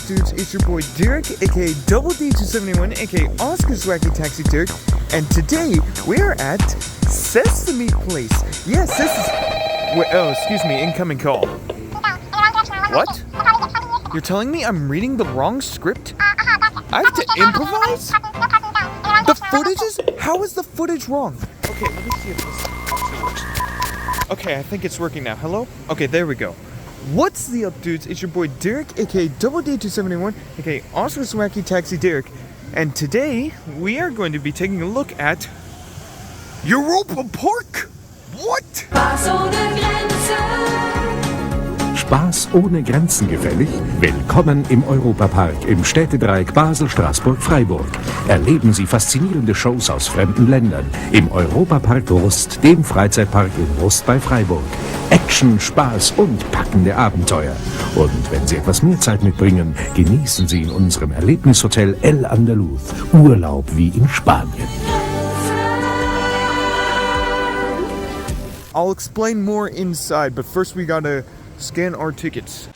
dudes? It's your boy Derek, aka Double D271, aka Oscar's Wacky Taxi Derek, and today we are at Sesame Place. Yes, excuse me, incoming call. What? You're telling me I'm reading the wrong script? I have to improvise? The footage is? How is the footage wrong? Okay, let me see if this actually works. Okay, I think it's working now. Hello? Okay, there we go. What's the up, dudes? It's your boy Derek, aka Double D271, aka Oscar's Wacky Taxi Derek, and today we are going to be taking a look at Europa Park. What? Spaß ohne Grenzen gefällig? Willkommen im Europa Park im Städtedreieck Basel, Straßburg, Freiburg. Erleben Sie faszinierende Shows aus fremden Ländern im Europa Park Rust, dem Freizeitpark in Rust bei Freiburg. Action, Spaß und packende Abenteuer. Und wenn Sie etwas mehr Zeit mitbringen, genießen Sie in unserem Erlebnishotel El Andaluz Urlaub wie in Spanien. I'll explain more inside, but first we gotta scan our tickets.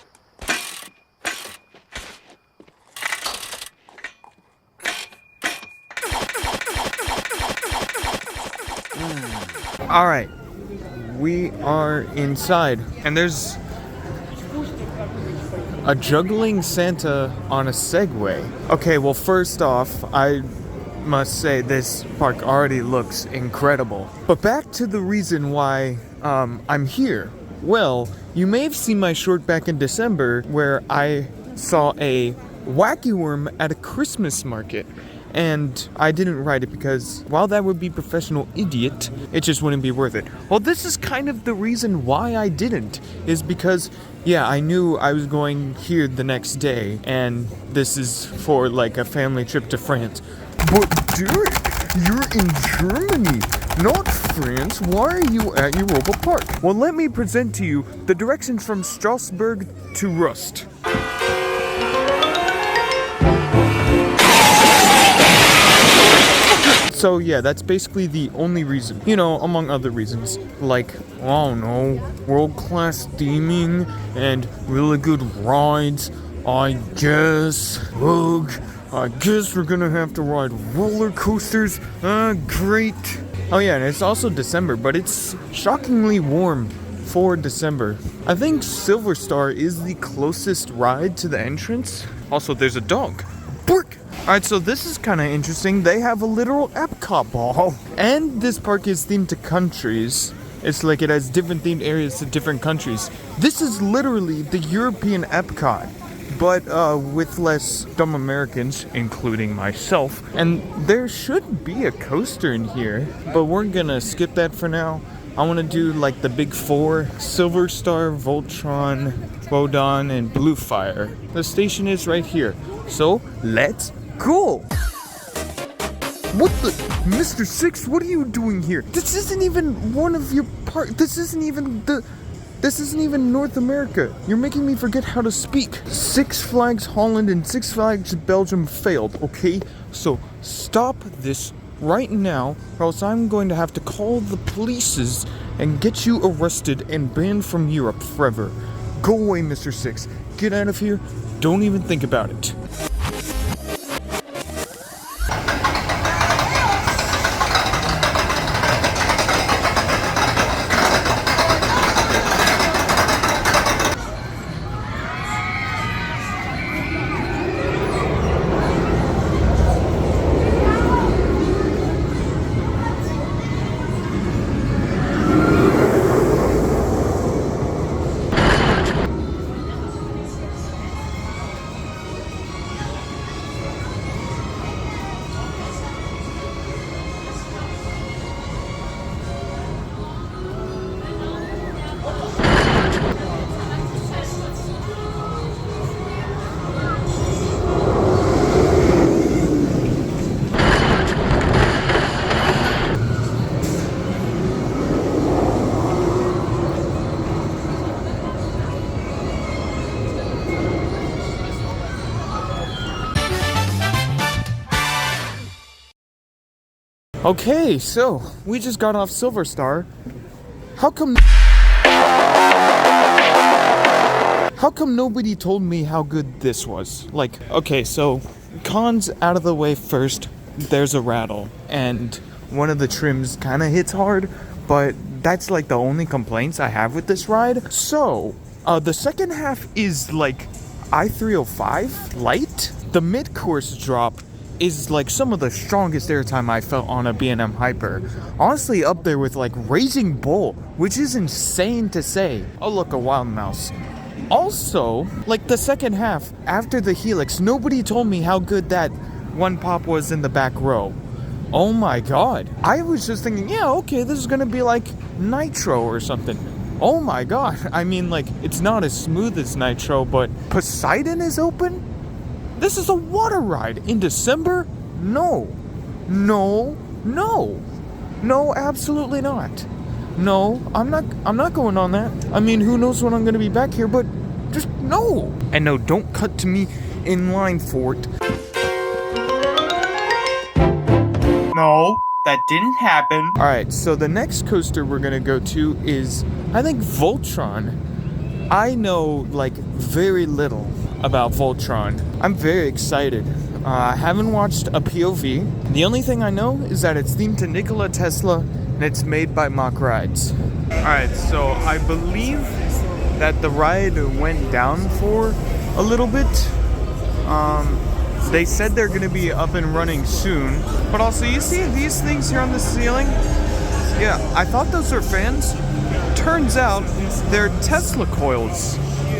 Alright, we are inside, and there's a juggling Santa on a Segway. Okay, well, first off, I must say this park already looks incredible. But back to the reason why I'm here. Well, you may have seen my short back in December where I saw a wacky worm at a Christmas market. And I didn't write it because while that would be professional idiot, it just wouldn't be worth it. Well, this is kind of the reason why I didn't, is because, yeah, I knew I was going here the next day, and this is for like a family trip to France. But Derek, you're in Germany, not France. Why are you at Europa Park? Well, let me present to you the directions from Strasbourg to Rust. So yeah, that's basically the only reason. You know, among other reasons, like, I don't know, world-class theming and really good rides, I guess. Ugh, I guess we're gonna have to ride roller coasters. Great. Oh yeah, and it's also December, but it's shockingly warm for December. I think Silver Star is the closest ride to the entrance. Also, there's a dog. Bark! Alright, so this is kind of interesting. They have a literal Epcot ball. And this park is themed to countries. It's like it has different themed areas to different countries. This is literally the European Epcot, but with less dumb Americans, including myself. And there should be a coaster in here, but we're gonna skip that for now. I want to do like the big four: Silver Star, Voltron, Wodan, and Blue Fire. The station is right here, so let's go! What the? Mr. Six, what are you doing here? This isn't even one of your This isn't even North America. You're making me forget how to speak. Six Flags Holland and Six Flags Belgium failed, okay? So stop this right now, or else I'm going to have to call the police and get you arrested and banned from Europe forever. Go away, Mr. Six. Get out of here. Don't even think about it. Okay, so we just got off Silver Star. How come How come nobody told me how good this was? Like, okay, so cons out of the way first. There's a rattle, and one of the trims kind of hits hard, but that's like the only complaints I have with this ride. So, the second half is like I-305 light. The mid-course drop is like some of the strongest airtime I felt on a B&M Hyper. Honestly, up there with like Raising Bull, which is insane to say. Oh look, a wild mouse. Also, like the second half, after the Helix, nobody told me how good that one pop was in the back row. Oh my god. I was just thinking, yeah, okay, this is gonna be like Nitro or something. Oh my god. I mean, like, it's not as smooth as Nitro, but Poseidon is open? This is a water ride in December? No. No. No. No, absolutely not. No, I'm not going on that. I mean, who knows when I'm gonna be back here, but just no. And no, don't cut to me in line for it. No, that didn't happen. Alright, so the next coaster we're gonna go to is, I think, Voltron. I know, like, very little about Voltron. I'm very excited. I haven't watched a POV. The only thing I know is that it's themed to Nikola Tesla and it's made by Mach Rides. Alright, so I believe that the ride went down for a little bit. They said they're gonna be up and running soon. But also, you see these things here on the ceiling? Yeah, I thought those were fans. Turns out they're Tesla coils.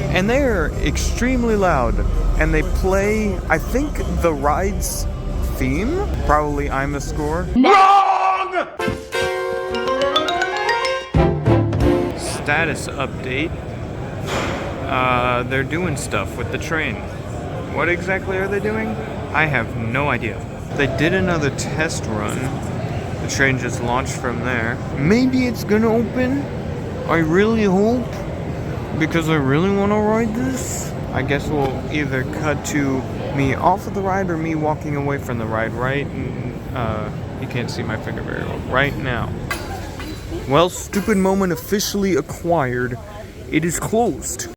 And they're extremely loud. And they play, I think, the ride's theme? Probably I'm a Score. Wrong! Status update. They're doing stuff with the train. What exactly are they doing? I have no idea. They did another test run. The train just launched from there. Maybe it's gonna open. I really hope. Because I really want to ride this. I guess we'll either cut to me off of the ride or me walking away from the ride right. You can't see my finger very well. Right now. Well, stupid moment officially acquired. It is closed.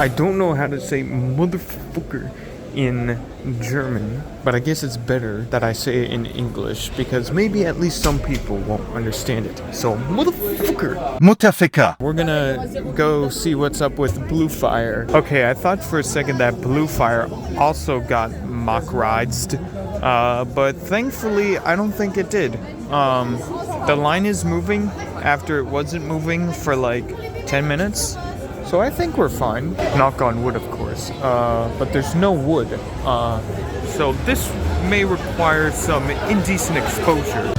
I don't know how to say motherfucker in German, but I guess it's better that I say it in English because maybe at least some people won't understand it. So, motherfucker. Mutterficker. We're gonna go see what's up with Blue Fire. Okay, I thought for a second that Blue Fire also got Mach Rides, but thankfully I don't think it did. The line is moving after it wasn't moving for like 10 minutes. So I think we're fine. Knock on wood, of course. But there's no wood. So this may require some indecent exposure.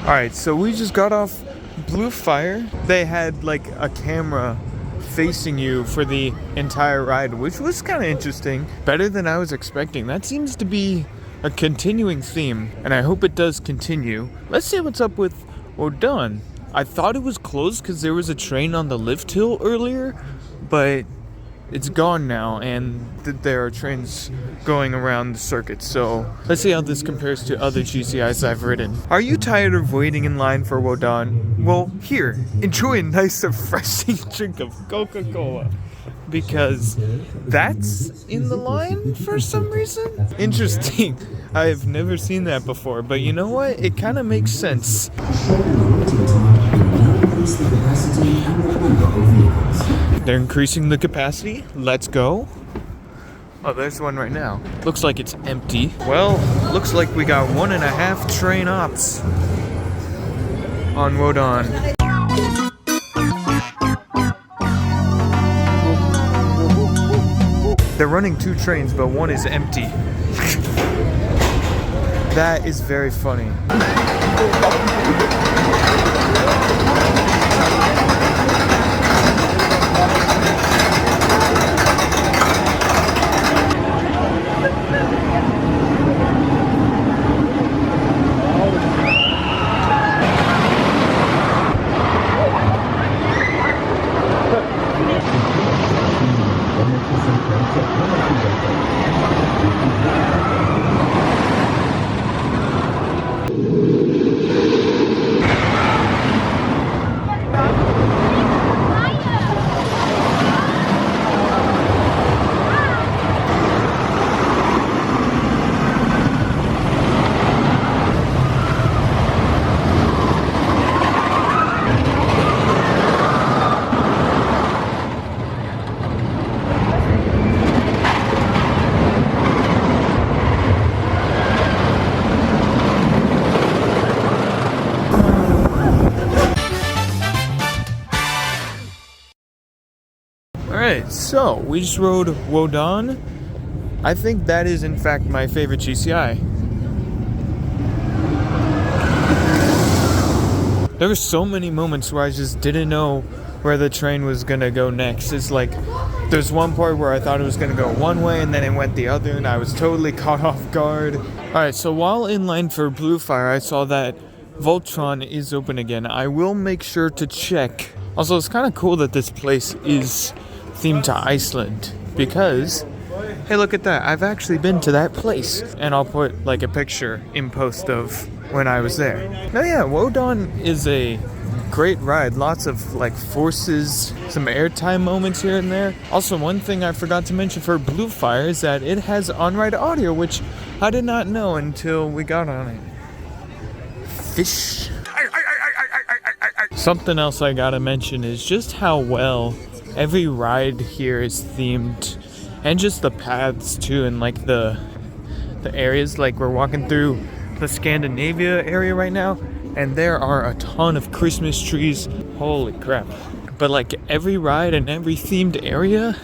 Alright, so we just got off Blue Fire. They had like a camera facing you for the entire ride, which was kind of interesting. Better than I was expecting. That seems to be a continuing theme, and I hope it does continue. Let's see what's up with Odon. I thought it was closed because there was a train on the lift hill earlier, but it's gone now, and there are trains going around the circuit, so let's see how this compares to other GCIs I've ridden. Are you tired of waiting in line for Wodan? Well, here, enjoy a nice refreshing drink of Coca-Cola, because that's in the line for some reason? Interesting. I've never seen that before, but you know what? It kind of makes sense. increase the capacity and the number of vehicles. They're increasing the capacity. Let's go. Oh, there's one right now. Looks like it's empty. Well, looks like we got 1.5 train ops on Wodan. They're running 2 trains, but one is empty. That is very funny. Alright, so we just rode Wodan. I think that is in fact my favorite GCI. There were so many moments where I just didn't know where the train was gonna go next. It's like, there's one part where I thought it was gonna go one way and then it went the other and I was totally caught off guard. Alright, so while in line for Blue Fire, I saw that Voltron is open again. I will make sure to check. Also, it's kind of cool that this place is themed to Iceland because, hey, look at that. I've actually been to that place. And I'll put like a picture in post of when I was there. Now, yeah, Wodan is a great ride. Lots of like forces, some airtime moments here and there. Also, one thing I forgot to mention for Blue Fire is that it has on-ride audio, which I did not know until we got on it. Fish. Something else I gotta mention is just how well every ride here is themed, and just the paths too, and like the areas. Like we're walking through the Scandinavia area right now, and there are a ton of Christmas trees. Holy crap. But like every ride and every themed area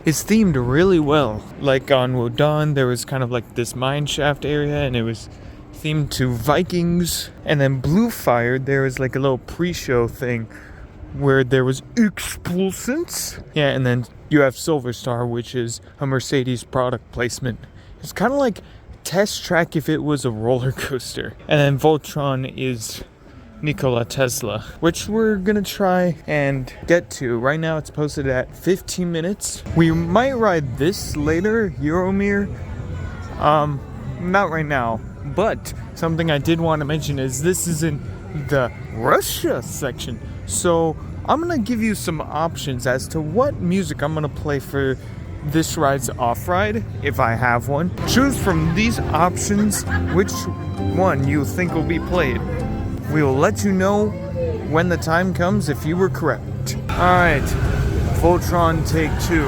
is themed really well. Like on Wodan, there was kind of like this mine shaft area, and it was themed to Vikings. And then Blue Fire, there was like a little pre-show thing where there was explosions. Yeah, and then you have Silver Star, which is a Mercedes product placement. It's kind of like Test Track if it was a roller coaster. And then Voltron is Nikola Tesla, which we're gonna try and get to. Right now it's posted at 15 minutes. We might ride this later, Euromir. Not right now. But something I did want to mention is this is in the Russia section. So I'm going to give you some options as to what music I'm going to play for this ride's off-ride, if I have one. Choose from these options which one you think will be played. We will let you know when the time comes if you were correct. Alright, Voltron take 2.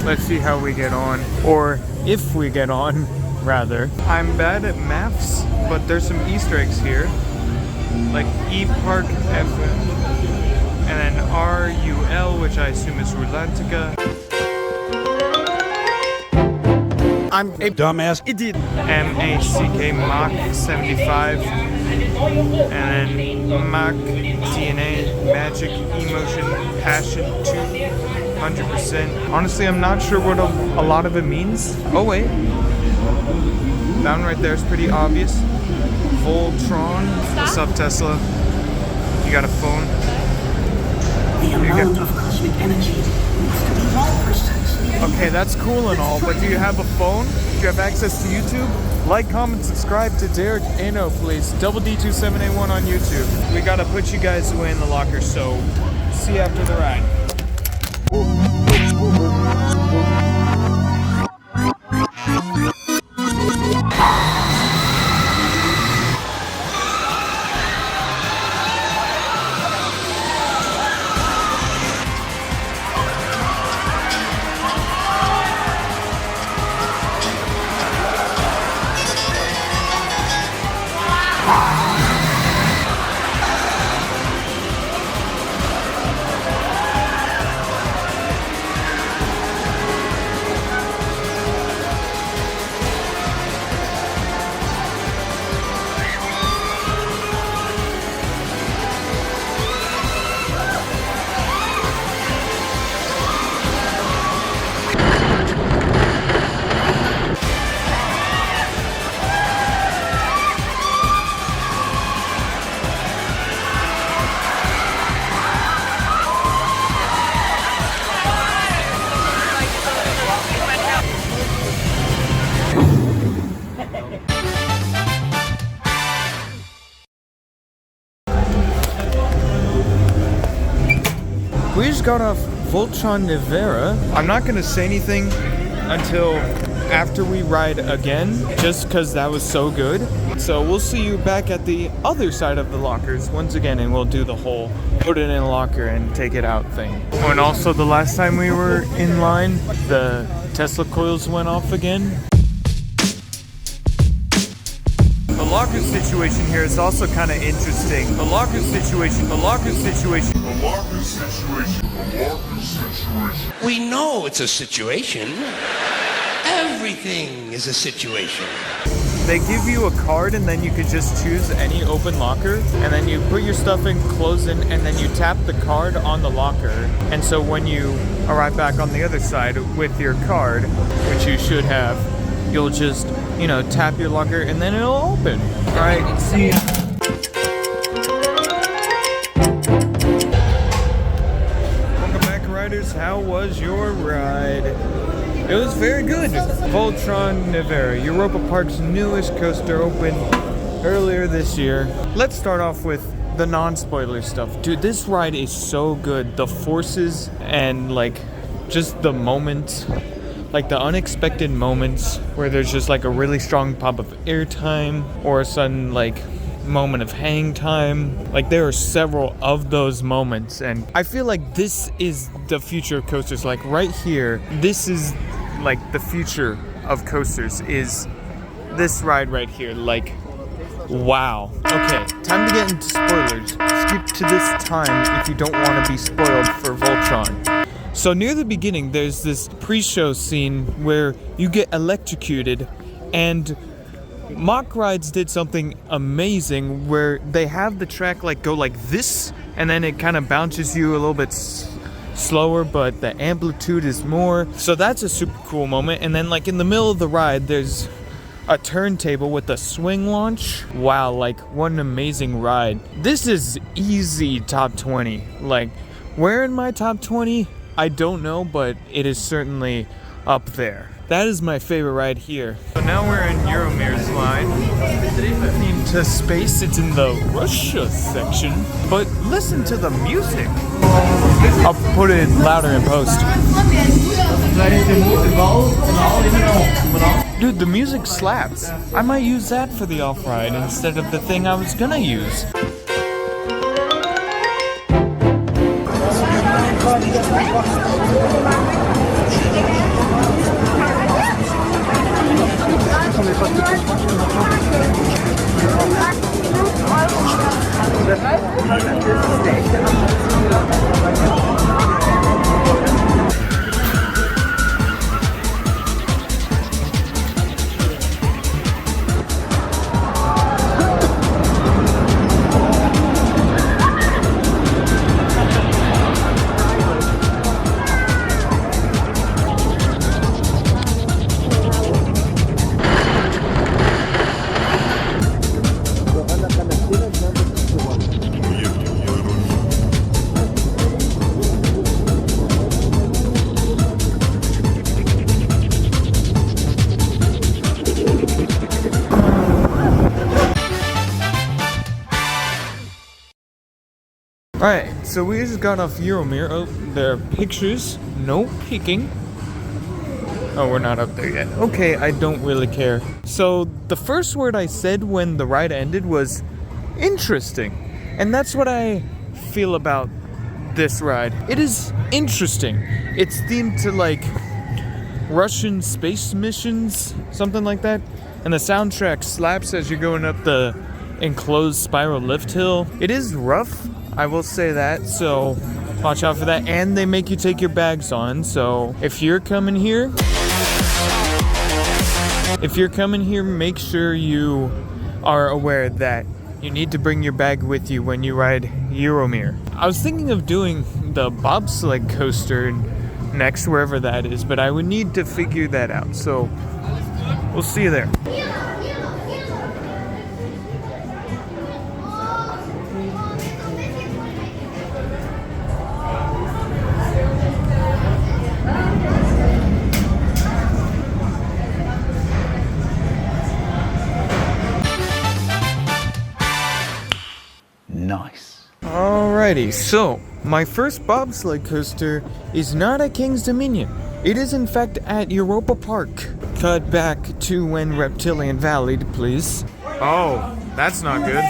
Let's see how we get on. Or if we get on. Rather. I'm bad at maths, but there's some Easter eggs here. Like E-Park FM. And then RUL, which I assume is Rulantica. I'm a dumbass idiot. MACK Mach 75. And then Mach DNA Magic Emotion Passion 200%. Honestly, I'm not sure what a lot of it means. Oh wait. That one right there is pretty obvious. Voltron. What's up, Tesla? You got a phone? The amount of cosmic energy needs to be more precisely. Okay, that's cool and all, but do you have a phone? Do you have access to YouTube? Like, comment, subscribe to Derek Ano, please. Double D2781 on YouTube. We gotta put you guys away in the locker, so see you after the ride. We just got off Voltron Nevera. I'm not gonna say anything until after we ride again, just because that was so good. So we'll see you back at the other side of the lockers once again, and we'll do the whole put it in a locker and take it out thing. Oh, and also the last time we were in line, the Tesla coils went off again. The locker situation here is also kind of interesting. The locker situation. We know it's a situation. Everything is a situation. They give you a card and then you could just choose any open locker, and then you put your stuff in, close in, and then you tap the card on the locker. And so when you arrive back on the other side with your card, which you should have, you'll just, you know, tap your locker and then it'll open. All right, see ya. Welcome back, riders. How was your ride? It was very good. Voltron Nevera, Europa Park's newest coaster, opened earlier this year. Let's start off with the non-spoiler stuff. Dude, this ride is so good. The forces and like just the moments, like the unexpected moments where there's just like a really strong pop of airtime or a sudden like moment of hang time. Like there are several of those moments, and I feel like this is the future of coasters. Like right here, this is like the future of coasters, is this ride right here. Like, wow. Okay, time to get into spoilers. Skip to this time if you don't want to be spoiled for Voltron. So near the beginning, there's this pre-show scene where you get electrocuted, and Mock Rides did something amazing where they have the track like go like this, and then it kind of bounces you a little bit slower, but the amplitude is more. So that's a super cool moment. And then like in the middle of the ride, there's a turntable with a swing launch. Wow, like what an amazing ride. This is easy top 20. Like, where in my top 20? I don't know, but it is certainly up there. That is my favorite ride here. So now we're in Euromir's line. Into space, it's in the Russia section. But listen to the music. I'll put it louder in post. Dude, the music slaps. I might use that for the off-ride instead of the thing I was gonna use. Alright, so we just got off Euromir. Oh, there are pictures. No peeking. Oh, we're not up there yet. Okay, I don't really care. So, the first word I said when the ride ended was interesting. And that's what I feel about this ride. It is interesting. It's themed to like Russian space missions, something like that. And the soundtrack slaps as you're going up the enclosed spiral lift hill. It is rough, I will say that, so watch out for that. And they make you take your bags on, so if you're coming here, make sure you are aware that you need to bring your bag with you when you ride Euromir. I was thinking of doing the bobsled coaster next, wherever that is, but I would need to figure that out, so we'll see you there. Nice. Alrighty, so my first bobsled coaster is not at King's Dominion. It is in fact at Europa Park. Cut back to when Reptilian Valleyed, please. Oh, that's not good.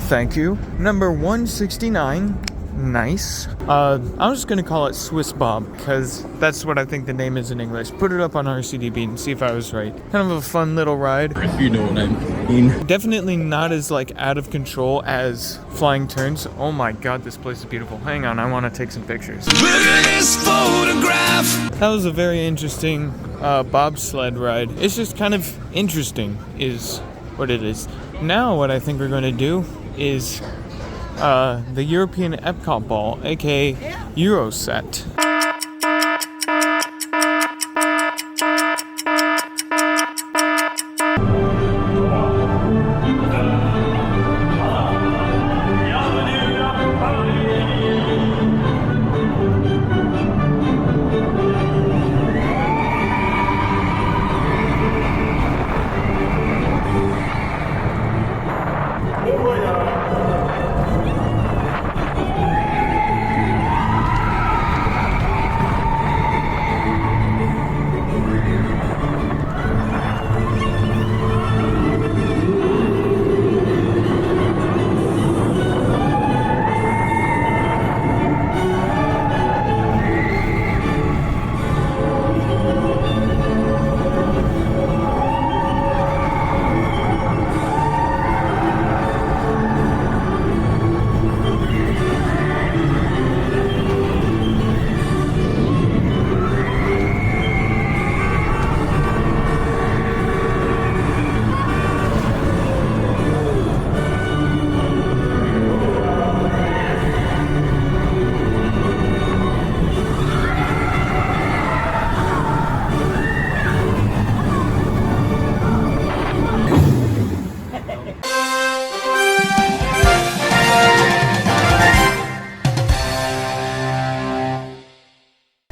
Thank you. Number 169. Nice. I'm just gonna call it Swiss Bob, because that's what I think the name is in English. Put it up on RCDB and see if I was right. Kind of a fun little ride. If you know what I mean. Definitely not as like out of control as Flying Turns. Oh my god, this place is beautiful. Hang on, I want to take some pictures. Look at this photograph. That was a very interesting bobsled ride. It's just kind of interesting is what it is. Now what I think we're going to do is the European Epcot Ball, aka Euroset.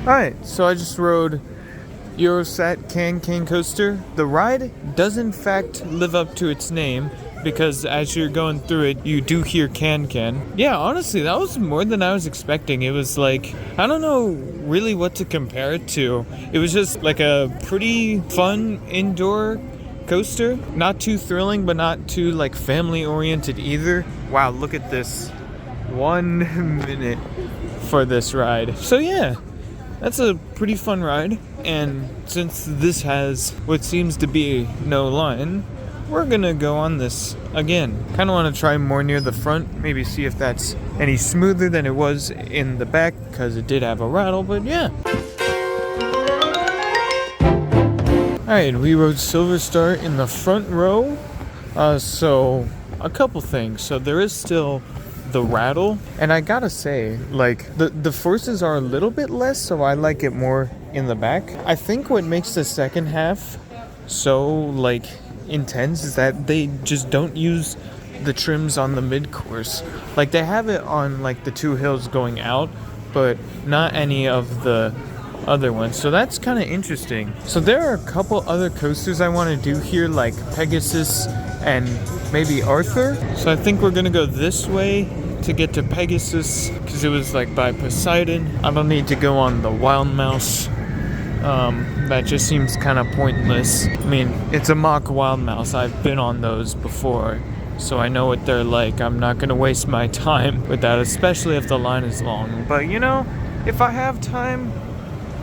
Alright, so I just rode Euroset Can Coaster. The ride does in fact live up to its name because as you're going through it, you do hear can. Yeah, honestly, that was more than I was expecting. It was like, I don't know really what to compare it to. It was just like a pretty fun indoor coaster. Not too thrilling, but not too like family oriented either. Wow, look at this. 1 minute for this ride. So yeah. That's a pretty fun ride, and since this has what seems to be no line, we're gonna go on this again. Kinda wanna try more near the front, maybe see if that's any smoother than it was in the back, because it did have a rattle, but yeah. Alright, we rode Silver Star in the front row, so a couple things. So there is still the rattle, and I gotta say, like the forces are a little bit less, so I like it more in the back. I think what makes the second half so like intense is that they just don't use the trims on the mid-course. Like they have it on like the two hills going out, but not any of the other ones, so that's kind of interesting. So there are a couple other coasters I want to do here, like Pegasus and maybe Arthur. So I think we're gonna go this way to get to Pegasus because it was like by Poseidon. I don't need to go on the Wild Mouse. That just seems kind of pointless. I mean, it's a mock Wild Mouse. I've been on those before, so I know what they're like. I'm not gonna waste my time with that, especially if the line is long. But you know, if I have time,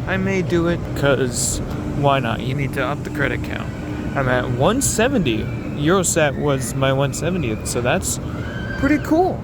I may do it, because why not? You need to up the credit count. I'm at 170. Euroset was my 170th, so that's pretty cool.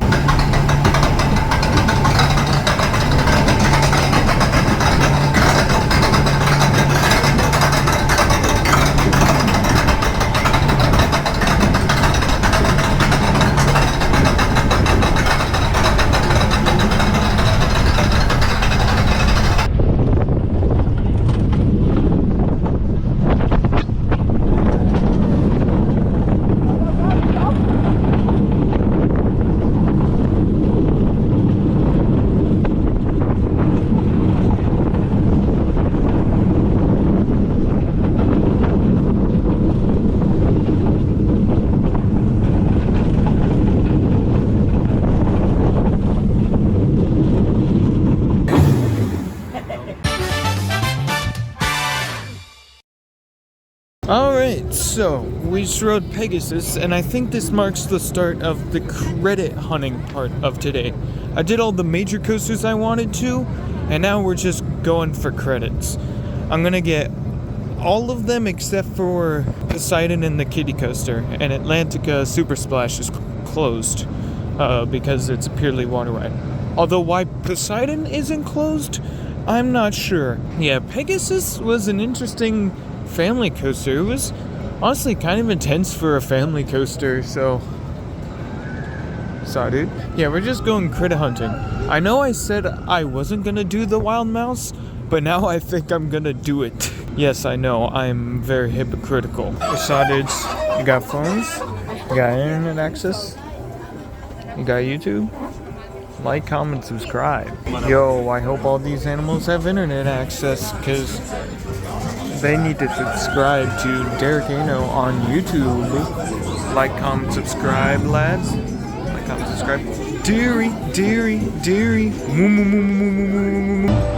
So, we just rode Pegasus, and I think this marks the start of the credit hunting part of today. I did all the major coasters I wanted to, and now we're just going for credits. I'm gonna get all of them except for Poseidon and the Kiddie Coaster, and Atlantica Super Splash is closed because it's a purely water ride. Although why Poseidon isn't closed, I'm not sure. Yeah, Pegasus was an interesting family coaster. It was honestly kind of intense for a family coaster, so... Sorry, dude. Yeah, we're just going critter hunting. I know I said I wasn't gonna do the wild mouse, but now I think I'm gonna do it. Yes, I know, I'm very hypocritical. So, dudes, you got phones? You got internet access? You got YouTube? Like, comment, subscribe. Yo, I hope all these animals have internet access, because they need to subscribe to Derek Ano on YouTube. Like, comment, subscribe, lads. Like, comment, subscribe. Deary, deary, deary. Moo, moo, moo, moo, moo, moo, moo, moo.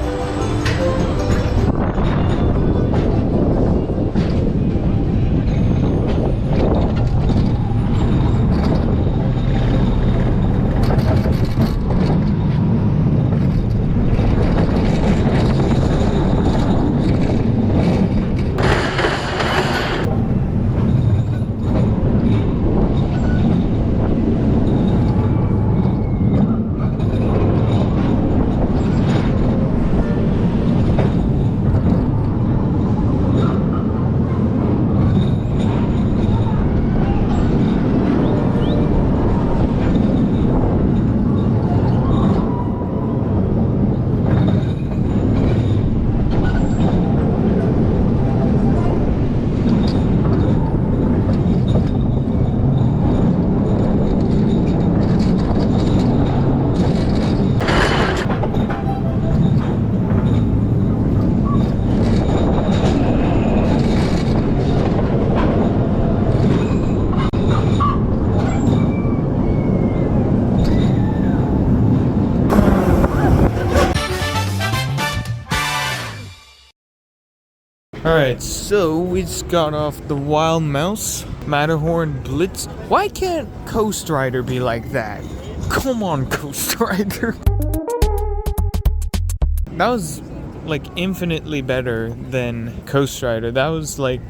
Alright, so we just got off the Wild Mouse, Matterhorn Blitz. Why can't Coast Rider be like that? Come on, Coast Rider. That was like infinitely better than Coast Rider. That was like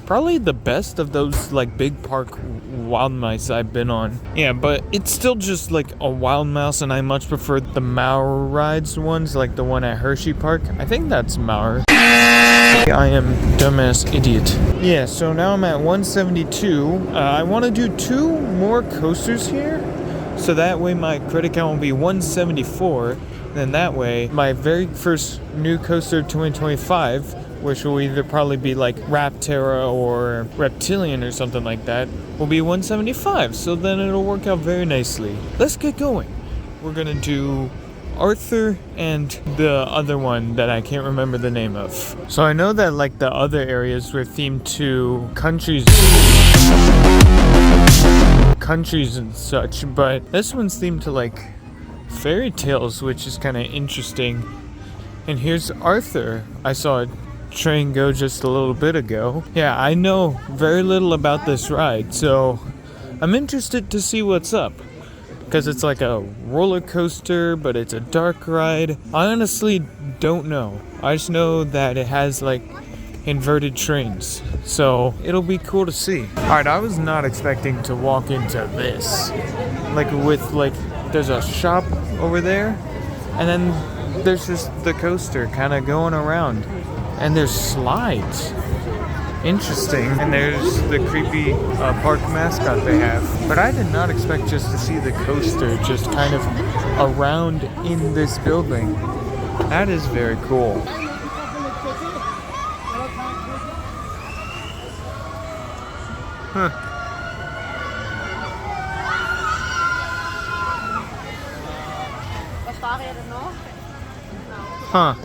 probably the best of those like big park wild mice I've been on. Yeah, but it's still just like a wild mouse, and I much prefer the Mauer rides ones, like the one at Hershey Park. I think that's Mauer. I am dumbass idiot. Yeah, so now I'm at 172. I want to do 2 more coasters here, so that way my credit count will be 174. Then that way, my very first new coaster of 2025, which will either probably be like Rapterra or Reptilian or something like that, will be 175. So then it'll work out very nicely. Let's get going. We're gonna do Arthur and the other one that I can't remember the name of. So I know that like the other areas were themed to countries and such, but this one's themed to like fairy tales, which is kind of interesting. And here's Arthur. I saw a train go just a little bit ago. Yeah, I know very little about this ride, so I'm interested to see what's up. Because it's like a roller coaster, but it's a dark ride. I honestly don't know. I just know that it has like inverted trains, so it'll be cool to see. Alright, I was not expecting to walk into this. Like with like, there's a shop over there, and then there's just the coaster kind of going around. And there's slides. Interesting. And there's the creepy park mascot they have. But I did not expect just to see the coaster just kind of around in this building. That is very cool. Huh. Huh.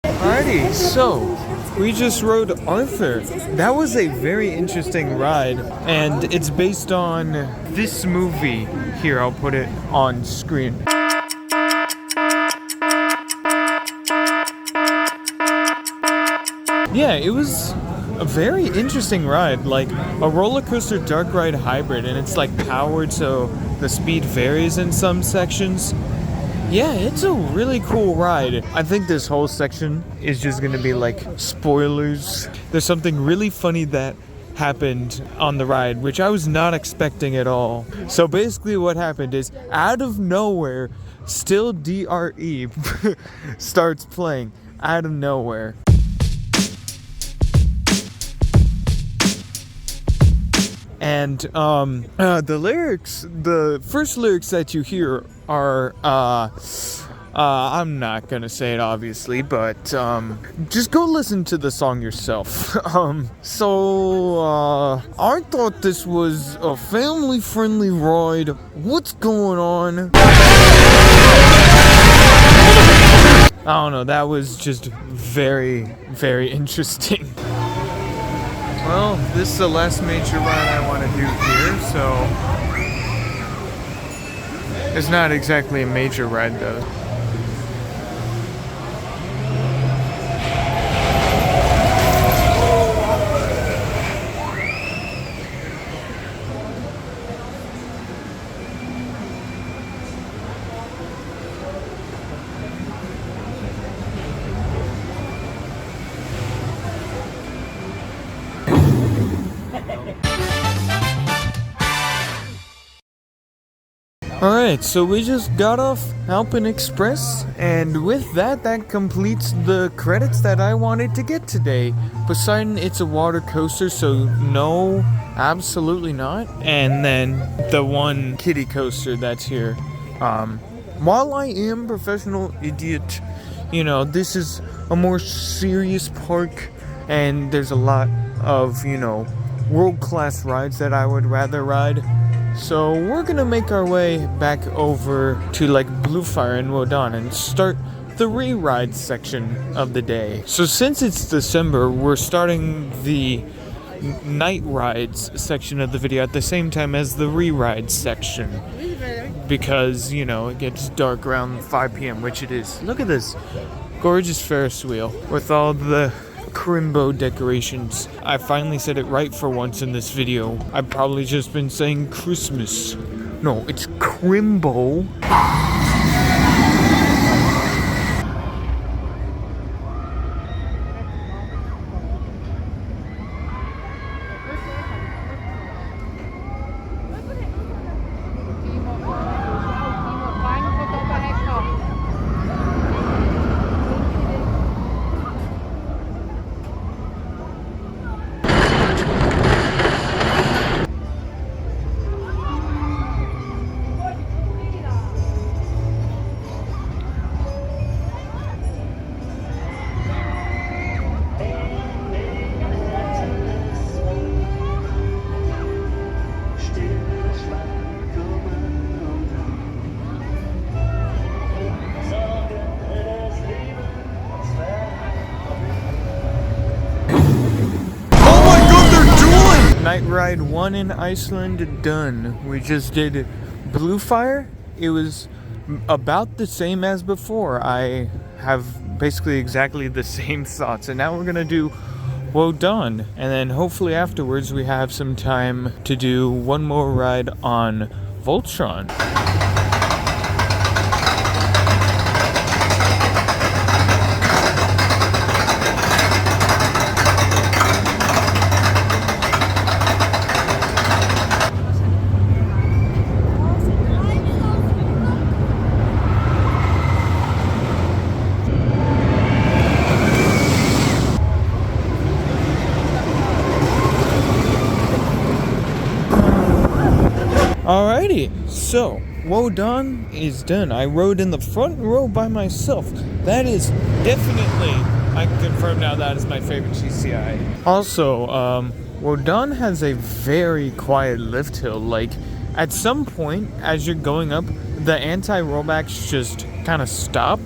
Alrighty, so we just rode Arthur. That was a very interesting ride, and it's based on this movie. Here, I'll put it on screen. Yeah, it was a very interesting ride, like a roller coaster dark ride hybrid, and it's like powered so the speed varies in some sections. Yeah, it's a really cool ride. I think this whole section is just gonna be like spoilers. There's something really funny that happened on the ride, which I was not expecting at all. So basically what happened is, out of nowhere, Still DRE starts playing out of nowhere. And the lyrics, the first lyrics that you hear are, I'm not gonna say it obviously, but just go listen to the song yourself. I thought this was a family-friendly ride. What's going on? I don't know, that was just very, very interesting. Well, this is the last major ride I want to do here, so it's not exactly a major ride though. Alright, so we just got off Alpine Express, and with that, that completes the credits that I wanted to get today. Poseidon, it's a water coaster, so no, absolutely not. And then the one kiddie coaster that's here. While I am professional idiot, you know, this is a more serious park, and there's a lot of, you know, world-class rides that I would rather ride. So we're gonna make our way back over to like Blue Fire and Wodan and start the re-ride section of the day. So since it's December, we're starting the night rides section of the video at the same time as the re-ride section, because, you know, it gets dark around 5 p.m., which it is. Look at this gorgeous Ferris wheel with all the Crimbo decorations. I finally said it right for once in this video. I've probably just been saying Christmas. No, it's Crimbo. Night ride 1 in Iceland done. We just did Blue Fire. It was about the same as before. I have basically exactly the same thoughts, and now we're gonna do Wodan, and then hopefully afterwards we have some time to do one more ride on Voltron. Alrighty, so Wodan is done. I rode in the front row by myself. That is definitely, I can confirm now, that is my favorite GCI. Also, Wodan has a very quiet lift hill. Like, at some point, as you're going up, the anti-rollbacks just kind of stop.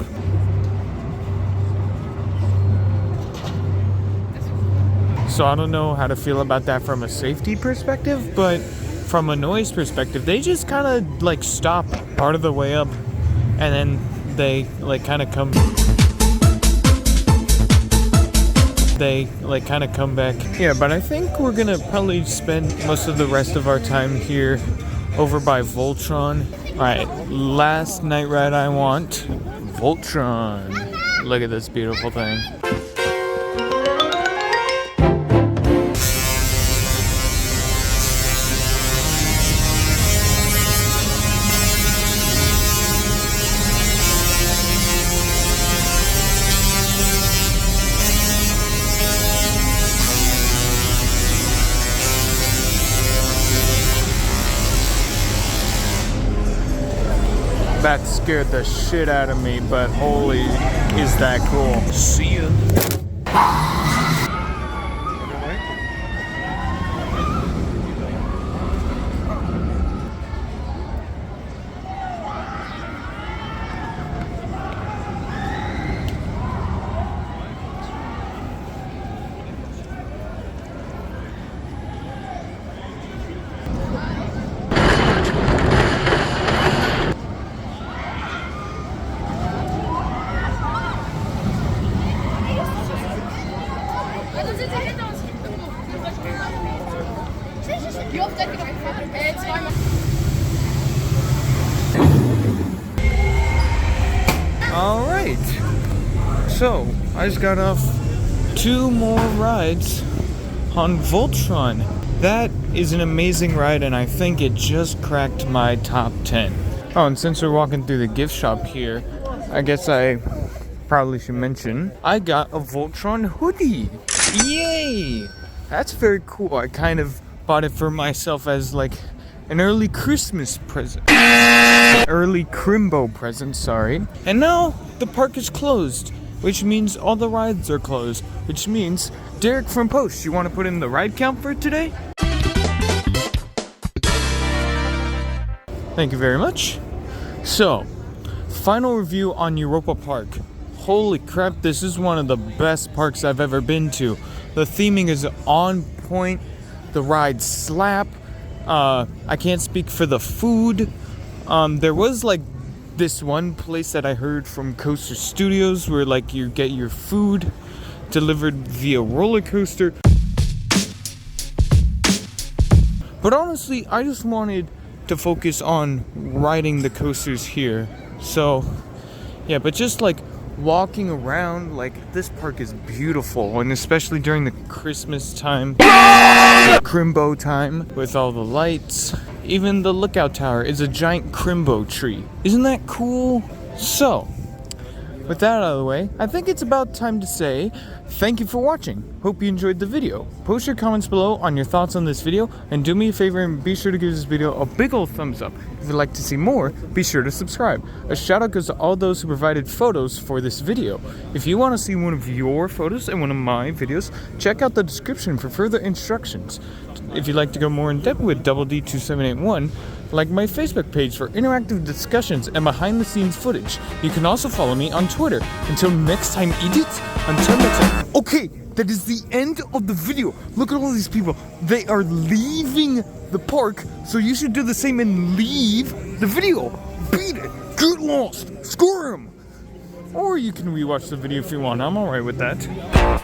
So I don't know how to feel about that from a safety perspective, but from a noise perspective, they just kind of like stop part of the way up and then they like kind of come back. Yeah, but I think we're gonna probably spend most of the rest of our time here over by Voltron. Alright, last night ride I want. Voltron. Look at this beautiful thing. That scared the shit out of me, but holy, is that cool. See ya. Alright, so I just got off 2 more rides on Voltron. That is an amazing ride, and I think it just cracked my top 10. Oh, and since we're walking through the gift shop here, I guess I probably should mention I got a Voltron hoodie. Yay! That's very cool. I kind of bought it for myself as like an early Christmas present. Early Crimbo present, sorry. And now the park is closed, which means all the rides are closed, which means Derek from Post, you want to put in the ride count for today? Thank you very much. So, final review on Europa Park. Holy crap, this is one of the best parks I've ever been to. The theming is on point. The rides slap. I can't speak for the food. There was like this one place that I heard from Coaster Studios where like you get your food delivered via roller coaster. But honestly, I just wanted to focus on riding the coasters here. So yeah, but just like walking around, like this park is beautiful, and especially during the Christmas time, Crimbo time, with all the lights. Even the lookout tower is a giant Crimbo tree. Isn't that cool? So, with that out of the way, I think it's about time to say thank you for watching. Hope you enjoyed the video. Post your comments below on your thoughts on this video, and do me a favor and be sure to give this video a big ol' thumbs up. If you'd like to see more, be sure to subscribe. A shout out goes to all those who provided photos for this video. If you want to see one of your photos in one of my videos, check out the description for further instructions. If you'd like to go more in depth with Double D2781, like my Facebook page for interactive discussions and behind the scenes footage. You can also follow me on Twitter. Until next time, idiots. Until next time. Okay, that is the end of the video. Look at all these people. They are leaving the park, so you should do the same and leave the video. Beat it. Get lost. Score 'em. Or you can rewatch the video if you want. I'm alright with that.